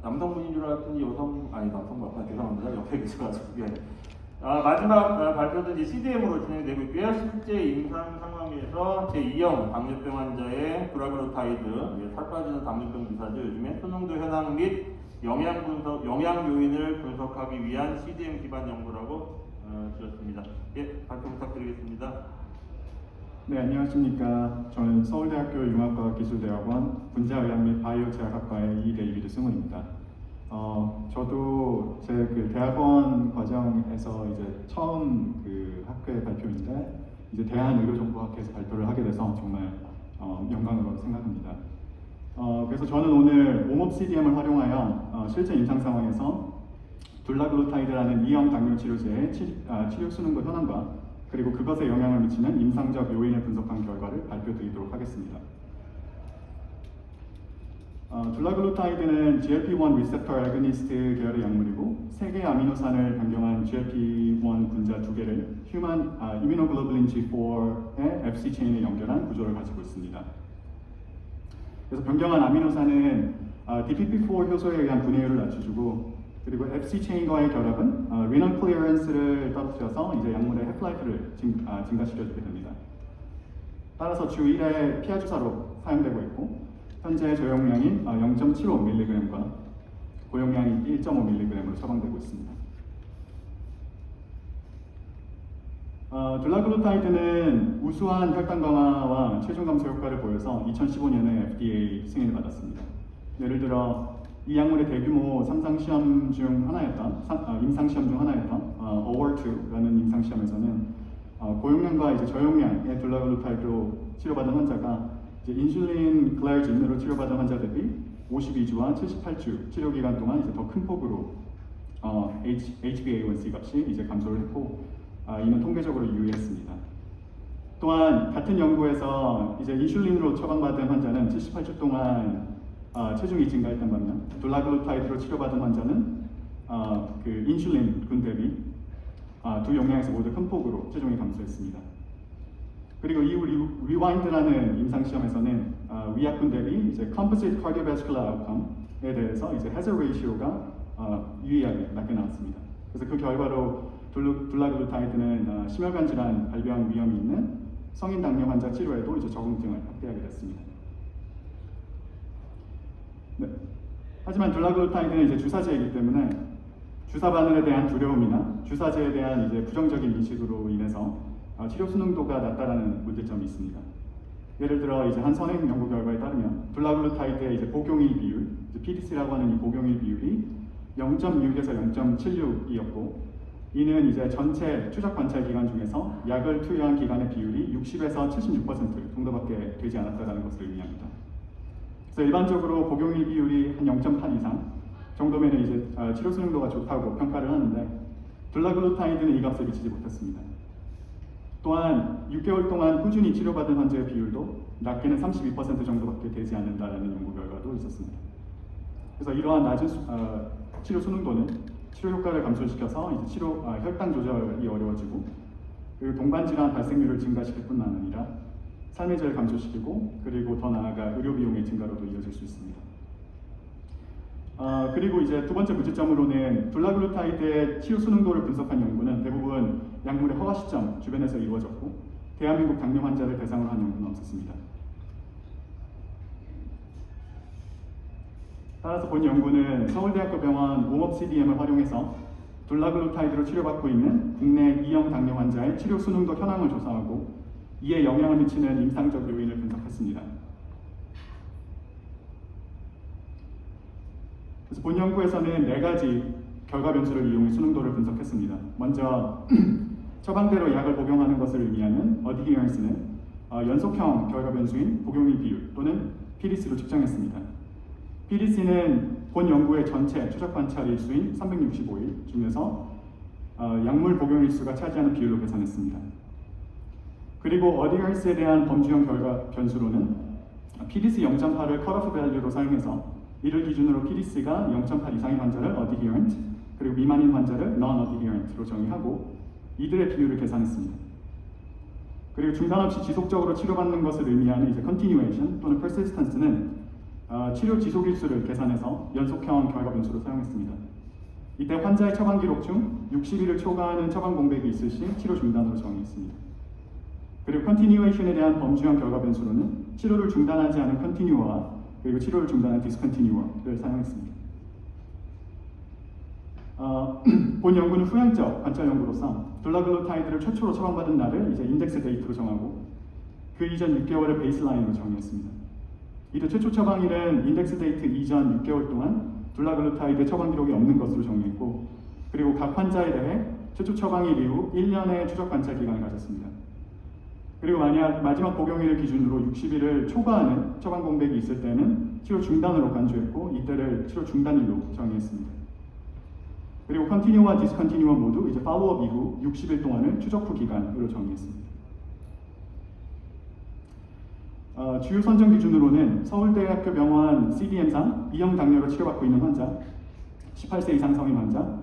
남성분인 줄 알았더니 남성분 아까 죄송합니다. 옆에 계셔가지고. 예. 마지막 발표는 이제 CDM으로 진행되고 있고요. 실제 임상 상황에서 제2형 당뇨병 환자의 드라그로타이드, 살 빠지는 당뇨병 주사제 요즘에 수능도 현황 및 영양 요인을 분석하기 위한 CDM 기반 연구라고 지었습니다. 예, 발표 부탁드리겠습니다. 네, 안녕하십니까. 저는 서울대학교 융합과학기술대학원 분자의학 및 바이오 제약학과의 이데이비드 승훈입니다. 저도 제 대학원 과정에서 이제 처음 학회 발표인데 이제 대한의료정보학회에서 발표를 하게 돼서 정말 영광으로 생각합니다. 그래서 저는 오늘 옹업 CDM을 활용하여 실제 임상 상황에서 둘라글루타이드라는 2형 당뇨 치료제의 치료 수능도 현황과 그리고 그것에 영향을 미치는 임상적 요인을 분석한 결과를 발표드리도록 하겠습니다. 둘라글루타이드는 GLP-1 리셉터 애거니스트 계열의 약물이고 3개의 아미노산을 변경한 GLP-1 분자 2개를 휴먼 이뮤노글로불린 G4의 FC 체인에 연결한 구조를 가지고 있습니다. 그래서 변경한 아미노산은 DPP4 효소에 의한 분해율을 낮춰주고 그리고 FC 체인과의 결합은 리널 클리어런스를 떨어뜨려서 이제 약물의 헬프라이프를 증가시켜주게 됩니다. 따라서 주 1회 피하 주사로 사용되고 있고 현재 저용량인 0.75mg과 고용량인 1.5mg으로 처방되고 있습니다. 둘라글루타이드는 우수한 혈당 강화와 체중 감소 효과를 보여서 2015년에 FDA 승인을 받았습니다. 예를 들어 이 약물의 대규모 임상 시험 중 하나였던 AWARE2라는 임상 시험에서는 고용량과 이제 저용량의 둘라글루타이드로 치료받은 환자가 이제 인슐린 글라이진으로 치료받은 환자 대비 52주와 78주 치료 기간 동안 이제 더 큰 폭으로 HbA1c 값이 이제 감소를 했고 이는 통계적으로 유의했습니다. 또한 같은 연구에서 이제 인슐린으로 처방받은 환자는 78주 동안 체중이 증가했던 반면 둘라글루타이드로 치료받은 환자는 인슐린 군 대비 두 용량에서 모두 큰 폭으로 체중이 감소했습니다. 그리고 이후 리와인드라는 임상 시험에서는 위약군 대비 이제 composite cardiovascular outcome에 대해서 이제 hazard ratio가 유의하게 낮게 나왔습니다. 그래서 그 결과로 둘라글루타이드는 심혈관 질환 발병 위험이 있는 성인 당뇨 환자 치료에도 이제 적응증을 확대하게 됐습니다. 네. 하지만 둘라글루타이드는 이제 주사제이기 때문에 주사 바늘에 대한 두려움이나 주사제에 대한 이제 부정적인 인식으로 인해서 치료 수능도가 낮다라는 문제점이 있습니다. 예를 들어 이제 한 선행 연구 결과에 따르면 둘라글루타이드의 이제 복용일 비율, PDC라고 하는 이 복용일 비율이 0.6에서 0.76이었고 이는 이제 전체 추적 관찰 기간 중에서 약을 투여한 기간의 비율이 60에서 76% 정도밖에 되지 않았다는 것을 의미합니다. 그래서 일반적으로 복용일 비율이 한 0.8 이상 정도면 이제 치료 수능도가 좋다고 평가를 하는데 둘라글루타이드는 이 값을 미치지 못했습니다. 또한 6개월 동안 꾸준히 치료받은 환자의 비율도 낮게는 32% 정도밖에 되지 않는다는 연구 결과도 있었습니다. 그래서 이러한 낮은 치료 수능도는 치료 효과를 감소시켜서 이제 혈당 조절이 어려워지고 그리고 동반 질환 발생률을 증가시킬 뿐만 아니라 삶의 질을 감소시키고 그리고 더 나아가 의료 비용의 증가로도 이어질 수 있습니다. 그리고 이제 두 번째 문제점으로는 둘라글루타이드의 치료 수능도를 분석한 연구는 대부분 약물의 허가 시점 주변에서 이루어졌고 대한민국 당뇨 환자를 대상으로 한 연구는 없었습니다. 따라서 본 연구는 서울대학교 병원 옹업 CDM을 활용해서 둘라글루타이드로 치료받고 있는 국내 2형 당뇨 환자의 치료 수능도 현황을 조사하고 이에 영향을 미치는 임상적 요인을 분석했습니다. 그래서 본 연구에서는 4가지 결과 변수를 이용해 수능도를 분석했습니다. 먼저 처방대로 약을 복용하는 것을 의미하는 adherence는 연속형 결과 변수인 복용일 비율 또는 PDC로 측정했습니다. PDC는 본 연구의 전체 추적 관찰 일수인 365일 중에서 약물 복용 일수가 차지하는 비율로 계산했습니다. 그리고 adherence에 대한 범주형 결과 변수로는 PDC 0.8을 컷오프 밸류로 사용해서 이를 기준으로 PDC가 0.8 이상인 환자를 adherent, 그리고 미만인 환자를 non-adherent로 정의하고 이들의 비율을 계산했습니다. 그리고 중단 없이 지속적으로 치료받는 것을 의미하는 이제 continuation 또는 persistence는 치료 지속일수를 계산해서 연속형 결과 변수로 사용했습니다. 이때 환자의 처방 기록 중 60일을 초과하는 처방 공백이 있을 시 치료 중단으로 정의했습니다. 그리고 컨티뉴에이션에 대한 범주형 결과 변수로는 치료를 중단하지 않은 컨티뉴어와 그리고 치료를 중단한 디스컨티뉴어를 사용했습니다. 본 연구는 후행적 관찰 연구로서 둘라글루타이드를 최초로 처방받은 날을 이제 인덱스 데이트로 정하고 그 이전 6개월을 베이스라인으로 정의했습니다. 이때 최초 처방일은 인덱스 데이트 이전 6개월 동안 둘라글루타이드 처방 기록이 없는 것으로 정의했고, 그리고 각 환자에 대해 최초 처방일 이후 1년의 추적 관찰 기간을 가졌습니다. 그리고 만약 마지막 복용일을 기준으로 60일을 초과하는 처방 공백이 있을 때는 치료 중단으로 간주했고, 이때를 치료 중단일로 정의했습니다. 그리고 컨티뉴와 디스컨티뉴어 모두 이제 팔로우업 이후 60일 동안을 추적 후 기간으로 정의했습니다. 주요 선정 기준으로는 서울대학교 병원 CDM상 2형 당뇨로 치료받고 있는 환자, 18세 이상 성인 환자,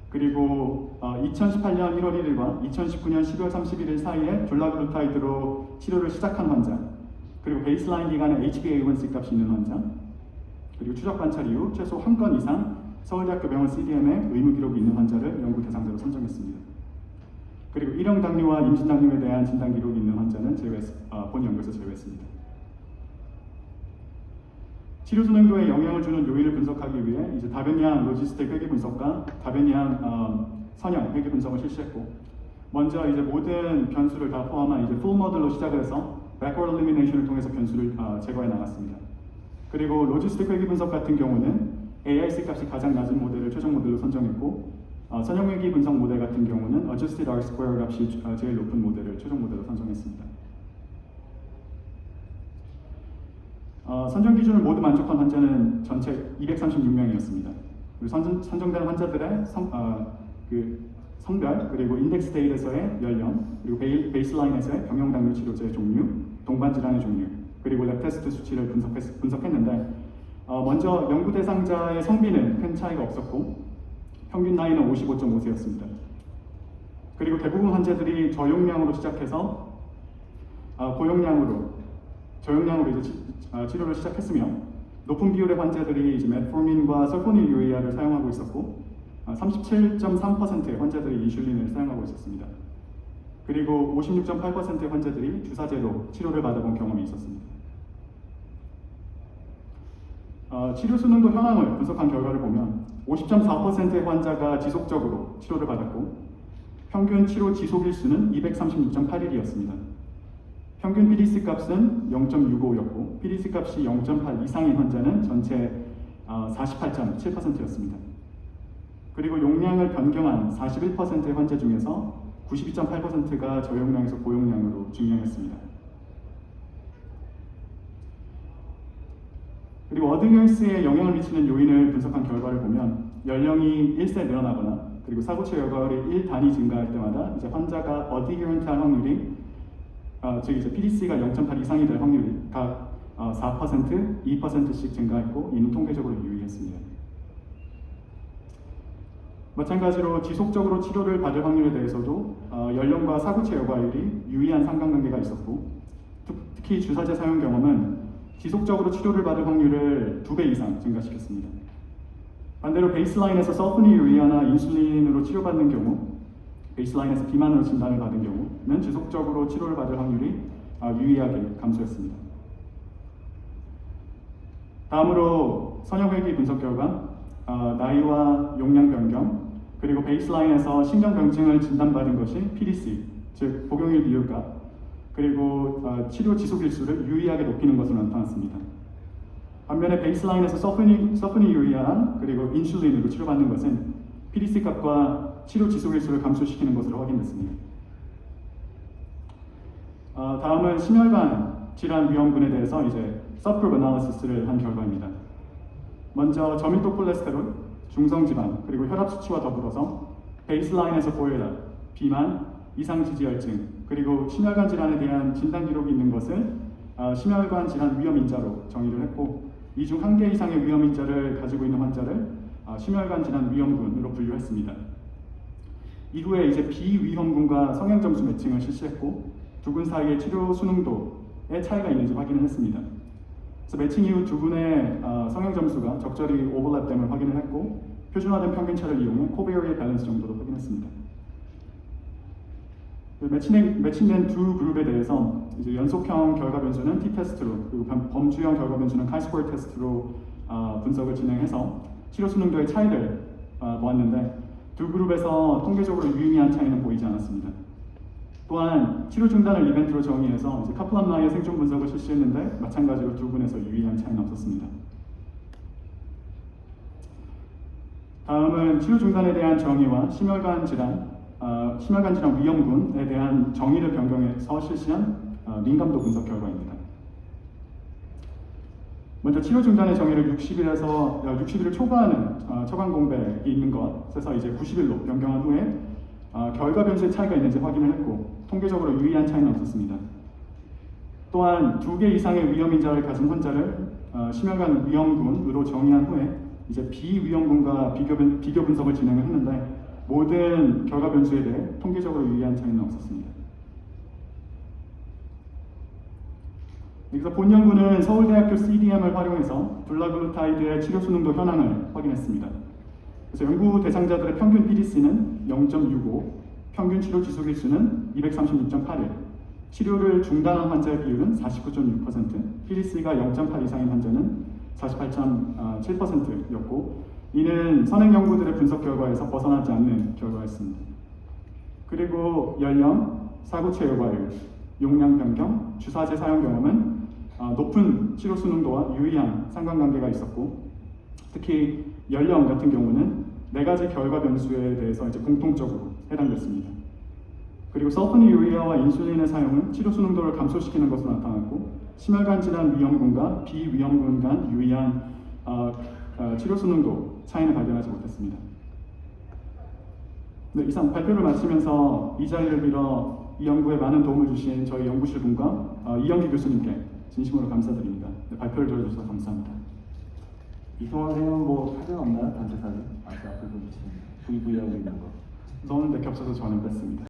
그리고 2018년 1월 1일과 2019년 12월 31일 사이에 둘라글루타이드로 치료를 시작한 환자, 그리고 베이스라인 기간에 HbA1c 값이 있는 환자, 그리고 추적 관찰 이후 최소 한 건 이상 서울대학교 병원 CDM에 의무 기록이 있는 환자를 연구 대상자로 선정했습니다. 그리고 1형 당뇨와 임신 당뇨에 대한 진단 기록이 있는 환자는 본 연구에서 제외했습니다. 치료 수능도에 영향을 주는 요인을 분석하기 위해 이제 다변양 로지스틱 회계 분석과 다변양 선형 회계 분석을 실시했고, 먼저 이제 모든 변수를 다 포함한 이제 풀 모델로 시작을 해서 backward elimination을 통해서 변수를 제거해 나갔습니다. 그리고 로지스틱 회계 분석 같은 경우는 AIC 값이 가장 낮은 모델을 최종 모델로 선정했고, 선형 회계 분석 모델 같은 경우는 adjusted R-square 값이 제일 높은 모델을 최종 모델로 선정했습니다. 선정 기준을 모두 만족한 환자는 전체 236명이었습니다. 선정된 환자들의 성별, 그리고 인덱스 데이에서의 연령, 그리고 베이스라인에서의 병용 당뇨 치료제 종류, 동반 질환의 종류, 그리고 랩 테스트 수치를 분석했는데, 먼저 연구 대상자의 성비는 큰 차이가 없었고 평균 나이는 55.5세였습니다. 그리고 대부분 환자들이 저용량으로 시작해서 저용량으로 이제 치료를 시작했으며, 높은 비율의 환자들이 이제 메트포민과 설포닐 유에아를 사용하고 있었고 37.3%의 환자들이 인슐린을 사용하고 있었습니다. 그리고 56.8%의 환자들이 주사제로 치료를 받아본 경험이 있었습니다. 치료 수능도 현황을 분석한 결과를 보면 50.4%의 환자가 지속적으로 치료를 받았고, 평균 치료 지속일수는 236.8일이었습니다. 평균 PDC 값은 0.65였고 PDC 값이 0.8 이상인 환자는 전체 48.7%였습니다. 그리고 용량을 변경한 41%의 환자 중에서 92.8%가 저용량에서 고용량으로 증량했습니다. 그리고 어드니언스에 영향을 미치는 요인을 분석한 결과를 보면 연령이 1세 늘어나거나 그리고 사고치 여과율이 1단위 증가할 때마다 이제 환자가 어드히런트할 확률이 즉 이제 PDC가 0.8 이상이 될 확률이 각 4%, 2%씩 증가했고 이는 통계적으로 유의했습니다. 마찬가지로 지속적으로 치료를 받을 확률에 대해서도 연령과 사고치 여과율이 유의한 상관관계가 있었고, 특히 주사제 사용 경험은 지속적으로 치료를 받을 확률을 2배 이상 증가시켰습니다. 반대로 베이스라인에서 설포니유리아나 인슐린으로 치료받는 경우, 베이스라인에서 비만으로 진단을 받은 경우는 지속적으로 치료를 받을 확률이 유의하게 감소했습니다. 다음으로 선형회귀 분석 결과, 나이와 용량 변경, 그리고 베이스라인에서 신경병증을 진단받은 것이 PDC, 즉 복용일 비율값, 그리고 치료 지속일수를 유의하게 높이는 것으로 나타났습니다. 반면에 베이스라인에서 서프니유리아 그리고 인슐린으로 치료받는 것은 PDC 값과 치료 지속일수를 감소시키는 것으로 확인됐습니다. 다음은 심혈관 질환 위험군에 대해서 이제 서브그룹 애널리시스를 한 결과입니다. 먼저 저밀도 콜레스테롤, 중성지방, 그리고 혈압 수치와 더불어서 베이스라인에서 고혈압, 비만, 이상지지혈증, 그리고 심혈관 질환에 대한 진단 기록이 있는 것을 심혈관 질환 위험인자로 정의를 했고, 이 중 한 개 이상의 위험인자를 가지고 있는 환자를 심혈관 질환 위험군으로 분류했습니다. 이후에 이제 비위험군과 성향 점수 매칭을 실시했고, 두 군 사이의 치료 수능도에 차이가 있는지 확인을 했습니다. 그래서 매칭 이후 두 분의 성형 점수가 적절히 오버랩됨을 확인을 했고 표준화된 평균차를 이용해 코베어리의 밸런스 정도도 확인했습니다. 매칭된 두 그룹에 대해서 이제 연속형 결과 변수는 t-테스트로 그리고 범주형 결과 변수는 chi-square 테스트로 분석을 진행해서 치료 수능도의 차이를 보았는데 두 그룹에서 통계적으로 유의미한 차이는 보이지 않았습니다. 또한 치료 중단을 이벤트로 정의해서 이제 카플란마이의 생존 분석을 실시했는데 마찬가지로 두 분에서 유의한 차이는 없었습니다. 다음은 치료 중단에 대한 정의와 심혈관 질환 위험군에 대한 정의를 변경해서 실시한 민감도 분석 결과입니다. 먼저 치료 중단의 정의를 60일을 초과하는 처방 공백이 있는 것에서 이제 90일로 변경한 후에 결과 변수의 차이가 있는지 확인을 했고 통계적으로 유의한 차이는 없었습니다. 또한 2개 이상의 위험 인자를 가진 환자를 심혈관 위험군으로 정의한 후에 이제 비위험군과 비교 분석을 진행을 했는데 모든 결과 변수에 대해 통계적으로 유의한 차이는 없었습니다. 여기서 본 연구는 서울대학교 CDM을 활용해서 둘라글루타이드의 치료 수능도 현황을 확인했습니다. 그래서 연구 대상자들의 평균 PDC는 0.65, 평균 치료 지속 일수는 236.81, 치료를 중단한 환자의 비율은 49.6%, PDC가 0.8 이상인 환자는 48.7%였고 이는 선행 연구들의 분석 결과에서 벗어나지 않는 결과였습니다. 그리고 연령, 사고 체효과율, 용량 변경, 주사제 사용 경험은 높은 치료 수능도와 유의한 상관관계가 있었고 특히 연령 같은 경우는 4가지 결과 변수에 대해서 이제 공통적으로 해당됐습니다. 그리고 설퍼니유리아와 인슐린의 사용은 치료 수능도를 감소시키는 것으로 나타났고 심혈관 질환 위험군과 비위험군 간 유의한 치료 수능도 차이는 발견하지 못했습니다. 네, 이상 발표를 마치면서 이 자리를 빌어 이 연구에 많은 도움을 주신 저희 연구실 분과 이영기 교수님께 진심으로 감사드립니다. 네, 발표를 들어주셔서 감사합니다. 이성원 선생님은 뭐 사진 없나요? 단체 사진? 아까 그 VV 하고 있는 거. 넣었는데 겹쳐서 저는 뺐습니다.